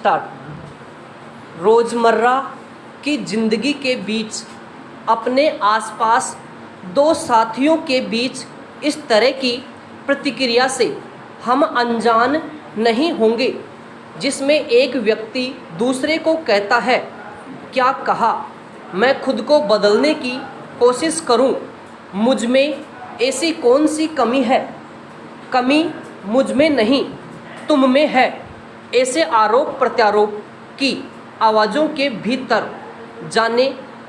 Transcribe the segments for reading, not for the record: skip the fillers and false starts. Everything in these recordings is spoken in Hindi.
स्टार्ट। रोज़मर्रा की ज़िंदगी के बीच अपने आसपास दो साथियों के बीच इस तरह की प्रतिक्रिया से हम अनजान नहीं होंगे, जिसमें एक व्यक्ति दूसरे को कहता है, क्या कहा, मैं खुद को बदलने की कोशिश करूं, मुझ में ऐसी कौन सी कमी है, कमी मुझ में नहीं तुम में है। ऐसे आरोप प्रत्यारोप की आवाज़ों के भीतर जाने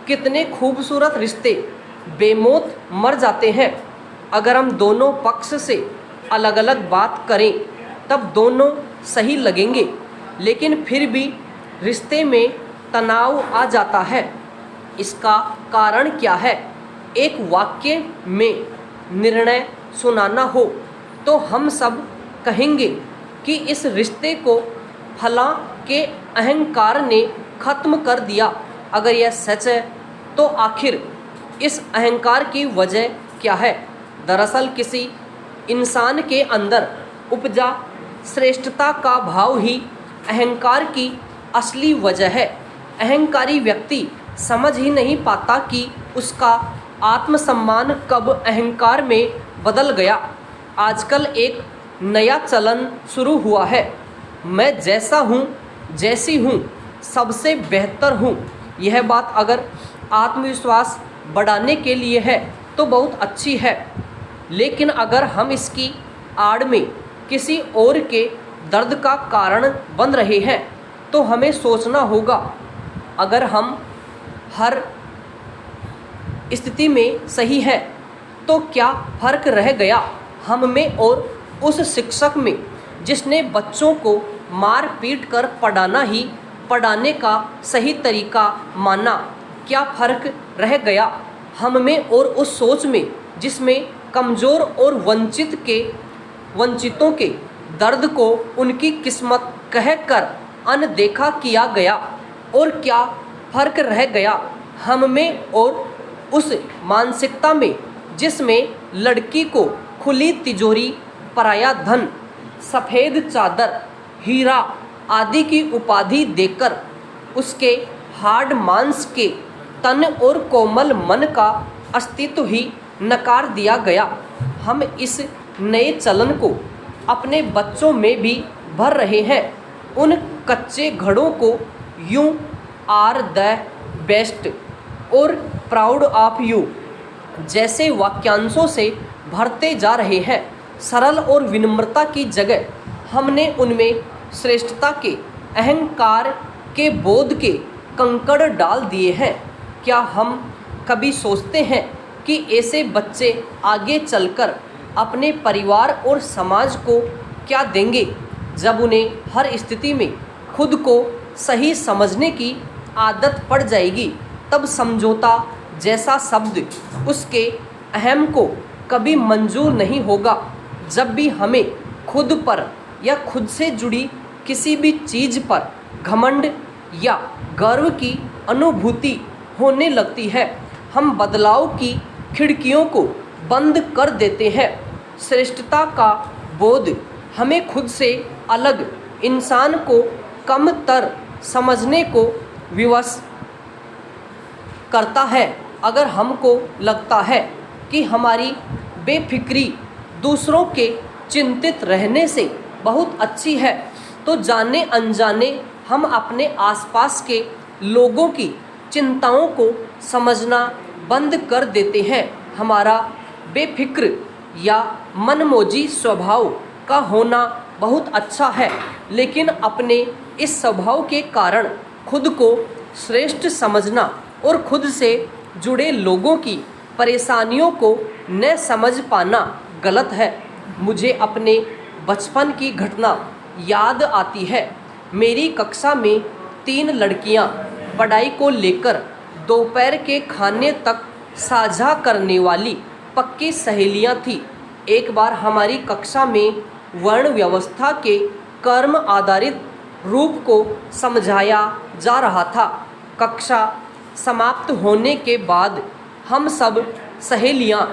कितने खूबसूरत रिश्ते बेमौत मर जाते हैं। अगर हम दोनों पक्ष से अलग अलग बात करें तब दोनों सही लगेंगे, लेकिन फिर भी रिश्ते में तनाव आ जाता है। इसका कारण क्या है? एक वाक्य में निर्णय सुनाना हो तो हम सब कहेंगे कि इस रिश्ते को फलां के अहंकार ने ख़त्म कर दिया। अगर यह सच है तो आखिर इस अहंकार की वजह क्या है? दरअसल किसी इंसान के अंदर उपजा श्रेष्ठता का भाव ही अहंकार की असली वजह है। अहंकारी व्यक्ति समझ ही नहीं पाता कि उसका आत्मसम्मान कब अहंकार में बदल गया। आजकल एक नया चलन शुरू हुआ है, मैं जैसा हूँ, जैसी हूँ, सबसे बेहतर हूँ। यह बात अगर आत्मविश्वास बढ़ाने के लिए है तो बहुत अच्छी है, लेकिन अगर हम इसकी आड़ में किसी और के दर्द का कारण बन रहे हैं तो हमें सोचना होगा, अगर हम हर स्थिति में सही है तो क्या फ़र्क रह गया हम में और उस शिक्षक में जिसने बच्चों को मार पीट कर पढ़ाना ही पढ़ाने का सही तरीका माना? क्या फ़र्क रह गया हम में और उस सोच में जिसमें कमज़ोर और वंचितों के दर्द को उनकी किस्मत कहकर अनदेखा किया गया? और क्या फ़र्क रह गया हम में और उस मानसिकता में जिसमें लड़की को खुली तिजोरी, पराया धन, सफ़ेद चादर, हीरा आदि की उपाधि देकर उसके हार्ड मांस के तन और कोमल मन का अस्तित्व ही नकार दिया गया? हम इस नए चलन को अपने बच्चों में भी भर रहे हैं। उन कच्चे घड़ों को यूं आर द बेस्ट और प्राउड ऑफ यू जैसे वाक्यांशों से भरते जा रहे हैं। सरल और विनम्रता की जगह हमने उनमें श्रेष्ठता के, अहंकार के बोध के कंकड़ डाल दिए हैं। क्या हम कभी सोचते हैं कि ऐसे बच्चे आगे चलकर अपने परिवार और समाज को क्या देंगे? जब उन्हें हर स्थिति में खुद को सही समझने की आदत पड़ जाएगी तब समझौता जैसा शब्द उसके अहम को कभी मंजूर नहीं होगा। जब भी हमें खुद पर या खुद से जुड़ी किसी भी चीज़ पर घमंड या गर्व की अनुभूति होने लगती है, हम बदलाव की खिड़कियों को बंद कर देते हैं। श्रेष्ठता का बोध हमें खुद से अलग इंसान को कमतर समझने को विवश करता है। अगर हमको लगता है कि हमारी बेफिक्री दूसरों के चिंतित रहने से बहुत अच्छी है तो जाने अनजाने हम अपने आसपास के लोगों की चिंताओं को समझना बंद कर देते हैं। हमारा बेफिक्र या मनमौजी स्वभाव का होना बहुत अच्छा है, लेकिन अपने इस स्वभाव के कारण खुद को श्रेष्ठ समझना और खुद से जुड़े लोगों की परेशानियों को न समझ पाना गलत है। मुझे अपने बचपन की घटना याद आती है। मेरी कक्षा में 3 लड़कियां पढ़ाई को लेकर दोपहर के खाने तक साझा करने वाली पक्की सहेलियां थीं। एक बार हमारी कक्षा में वर्ण व्यवस्था के कर्म आधारित रूप को समझाया जा रहा था। कक्षा समाप्त होने के बाद हम सब सहेलियां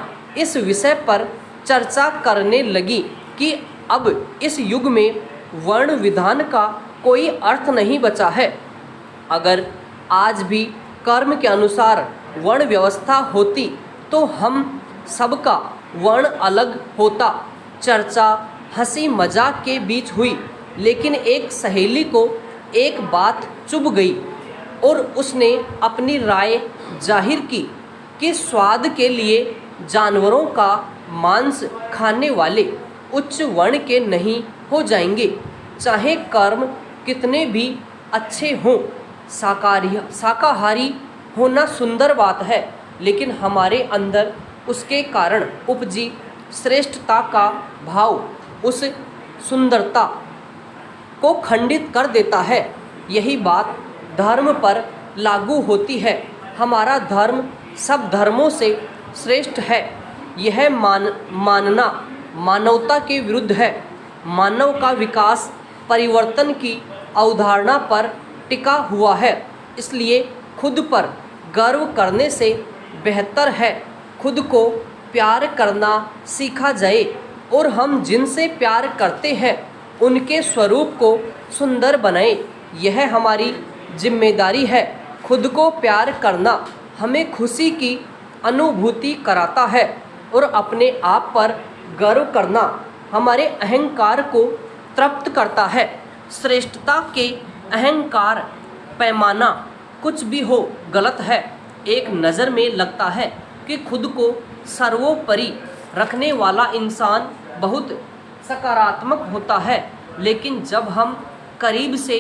इस विषय पर चर्चा करने लगी कि अब इस युग में वर्ण विधान का कोई अर्थ नहीं बचा है। अगर आज भी कर्म के अनुसार वर्ण व्यवस्था होती तो हम सबका वर्ण अलग होता। चर्चा हंसी मजाक के बीच हुई, लेकिन एक सहेली को एक बात चुभ गई और उसने अपनी राय जाहिर की कि स्वाद के लिए जानवरों का मांस खाने वाले उच्च वर्ण के नहीं हो जाएंगे, चाहे कर्म कितने भी अच्छे हों। शाकाहारी होना सुंदर बात है, लेकिन हमारे अंदर उसके कारण उपजी श्रेष्ठता का भाव उस सुंदरता को खंडित कर देता है। यही बात धर्म पर लागू होती है। हमारा धर्म सब धर्मों से श्रेष्ठ है, यह मानना मानवता के विरुद्ध है। मानव का विकास परिवर्तन की अवधारणा पर टिका हुआ है, इसलिए खुद पर गर्व करने से बेहतर है खुद को प्यार करना सीखा जाए और हम जिनसे प्यार करते हैं उनके स्वरूप को सुंदर बनाएं। यह हमारी जिम्मेदारी है। खुद को प्यार करना हमें खुशी की अनुभूति कराता है और अपने आप पर गर्व करना हमारे अहंकार को तृप्त करता है। श्रेष्ठता के अहंकार पैमाना कुछ भी हो गलत है। एक नज़र में लगता है कि खुद को सर्वोपरि रखने वाला इंसान बहुत सकारात्मक होता है, लेकिन जब हम करीब से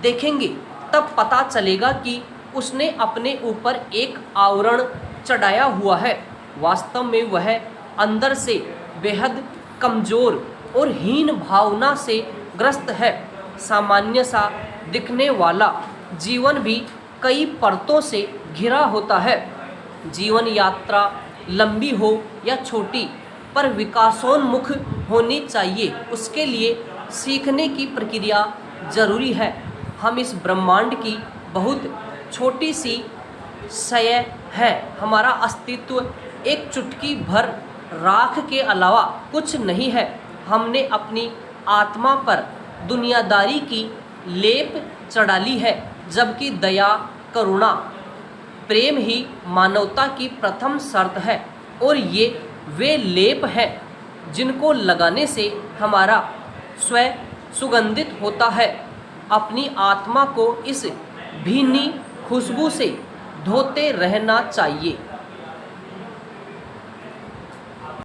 देखेंगे तब पता चलेगा कि उसने अपने ऊपर एक आवरण चढ़ाया हुआ है। वास्तव में वह अंदर से बेहद कमज़ोर और हीन भावना से ग्रस्त है। सामान्य सा दिखने वाला जीवन भी कई परतों से घिरा होता है। जीवन यात्रा लंबी हो या छोटी, पर विकासोन्मुख होनी चाहिए। उसके लिए सीखने की प्रक्रिया जरूरी है। हम इस ब्रह्मांड की बहुत छोटी सी शय है। हमारा अस्तित्व एक चुटकी भर राख के अलावा कुछ नहीं है। हमने अपनी आत्मा पर दुनियादारी की लेप चढ़ा ली है, जबकि दया, करुणा, प्रेम ही मानवता की प्रथम शर्त है। और ये वे लेप हैं जिनको लगाने से हमारा स्वयं सुगंधित होता है। अपनी आत्मा को इस भीनी खुशबू से धोते रहना चाहिए।